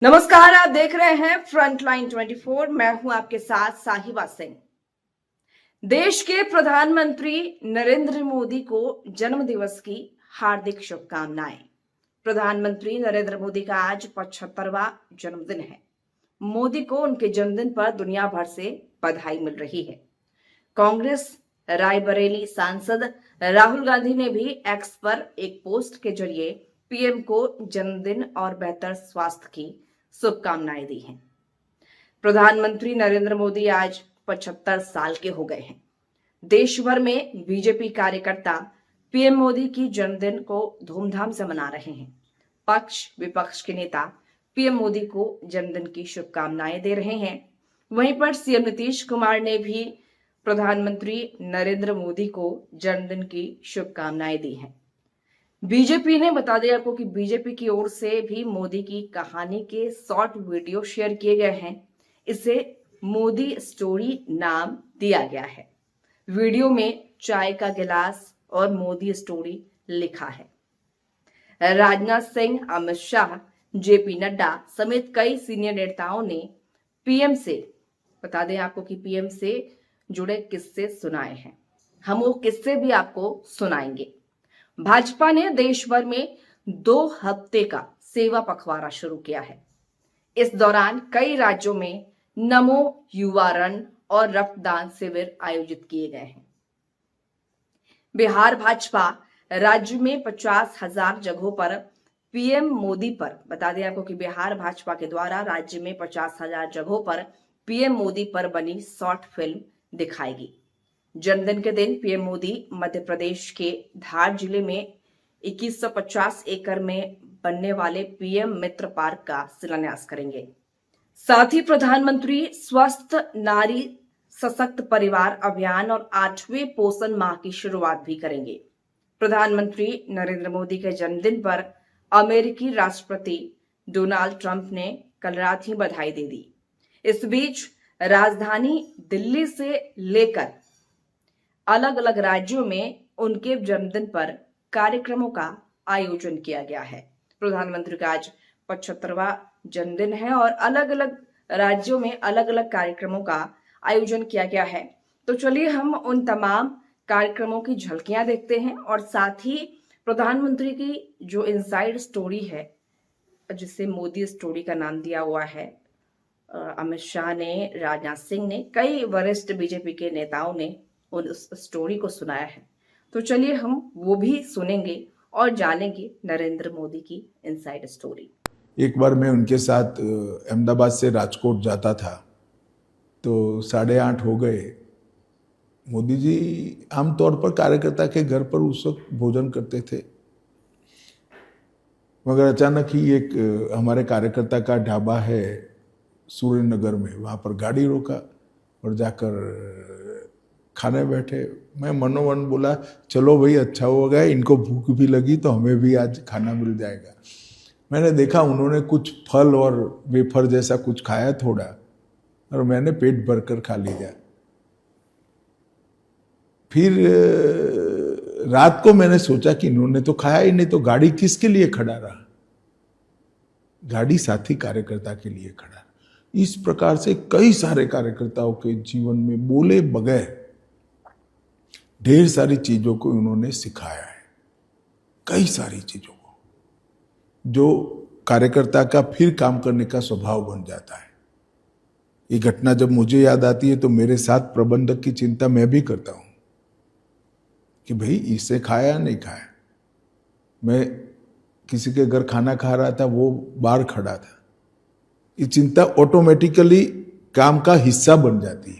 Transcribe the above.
नमस्कार, आप देख रहे हैं फ्रंटलाइन 24। मैं हूं आपके साथ साहिबा सिंह। देश के प्रधानमंत्री नरेंद्र मोदी को जन्मदिवस की हार्दिक शुभकामनाएं। प्रधानमंत्री नरेंद्र मोदी का आज 75वां जन्मदिन है। मोदी को उनके जन्मदिन पर दुनिया भर से बधाई मिल रही है। कांग्रेस रायबरेली सांसद राहुल गांधी ने भी एक्स पर एक पोस्ट के जरिए पीएम को जन्मदिन और बेहतर स्वास्थ्य की शुभकामनाएं दी हैं। प्रधानमंत्री नरेंद्र मोदी आज 75 साल के हो गए हैं। देश भर में बीजेपी कार्यकर्ता पीएम मोदी की जन्मदिन को धूमधाम से मना रहे हैं। पक्ष विपक्ष के नेता पीएम मोदी को जन्मदिन की शुभकामनाएं दे रहे हैं। वहीं पर सीएम नीतीश कुमार ने भी प्रधानमंत्री नरेंद्र मोदी को जन्मदिन की शुभकामनाएं दी हैं। बीजेपी ने बता दिया आपको कि बीजेपी की ओर से भी मोदी की कहानी के शॉर्ट वीडियो शेयर किए गए हैं। इसे मोदी स्टोरी नाम दिया गया है। वीडियो में चाय का गिलास और मोदी स्टोरी लिखा है। राजनाथ सिंह, अमित शाह, जेपी नड्डा समेत कई सीनियर नेताओं ने पीएम से, बता दें आपको कि पीएम से जुड़े किस्से सुनाए हैं। हम वो किस्से भी आपको सुनाएंगे। भाजपा ने देश भर में 2 हफ्ते का सेवा पखवाड़ा शुरू किया है। इस दौरान कई राज्यों में नमो युवा रन और रक्तदान शिविर आयोजित किए गए हैं। बिहार भाजपा राज्य में 50,000 जगहों पर पीएम मोदी पर, बता दें आपको कि बिहार भाजपा के द्वारा राज्य में 50,000 जगहों पर पीएम मोदी पर बनी शॉर्ट फिल्म दिखाएगी। जन्मदिन के दिन पीएम मोदी मध्य प्रदेश के धार जिले में 2150 एकड़ में बनने वाले पीएम मित्र पार्क का शिलान्यास करेंगे। साथ ही प्रधानमंत्री स्वस्थ नारी सशक्त परिवार अभियान और 8वें पोषण माह की शुरुआत भी करेंगे। प्रधानमंत्री नरेंद्र मोदी के जन्मदिन पर अमेरिकी राष्ट्रपति डोनाल्ड ट्रंप ने कल रात ही बधाई दे दी। इस बीच राजधानी दिल्ली से लेकर अलग अलग राज्यों में उनके जन्मदिन पर कार्यक्रमों का आयोजन किया गया है। प्रधानमंत्री का आज 75वां जन्मदिन है और अलग अलग राज्यों में अलग अलग कार्यक्रमों का आयोजन किया गया है। तो चलिए हम उन तमाम कार्यक्रमों की झलकियां देखते हैं और साथ ही प्रधानमंत्री की जो इनसाइड स्टोरी है, जिसे मोदी स्टोरी का नाम दिया हुआ है, अमित शाह ने, राजनाथ सिंह ने, कई वरिष्ठ बीजेपी के नेताओं ने उस स्टोरी को सुनाया है। तो चलिए हम वो भी सुनेंगे और जानेंगे नरेंद्र मोदी की इनसाइड स्टोरी। एक बार मैं उनके साथ अहमदाबाद से राजकोट जाता था तो 8:30 हो गए। मोदी जी आमतौर पर कार्यकर्ता के घर पर उस वक्त भोजन करते थे, मगर अचानक ही एक हमारे कार्यकर्ता का ढाबा है सूर्य नगर में, वहाँ पर गाड़ी रोका और जाकर खाने बैठे। मैं मनोमन बोला, चलो भाई अच्छा हो गया, इनको भूख भी लगी तो हमें भी आज खाना मिल जाएगा। मैंने देखा उन्होंने कुछ फल और वेफर जैसा कुछ खाया थोड़ा, और मैंने पेट भरकर खा लिया। फिर रात को मैंने सोचा कि इन्होंने तो खाया ही नहीं, तो गाड़ी किसके लिए खड़ा रहा? गाड़ी साथी कार्यकर्ता के लिए खड़ा। इस प्रकार से कई सारे कार्यकर्ताओं के जीवन में बोले बगैर ढेर सारी चीजों को उन्होंने सिखाया है, कई सारी चीजों को, जो कार्यकर्ता का फिर काम करने का स्वभाव बन जाता है। ये घटना जब मुझे याद आती है तो मेरे साथ प्रबंधक की चिंता मैं भी करता हूं कि भाई इसे खाया नहीं खाया। मैं किसी के घर खाना खा रहा था, वो बाहर खड़ा था। ये चिंता ऑटोमेटिकली काम का हिस्सा बन जाती है।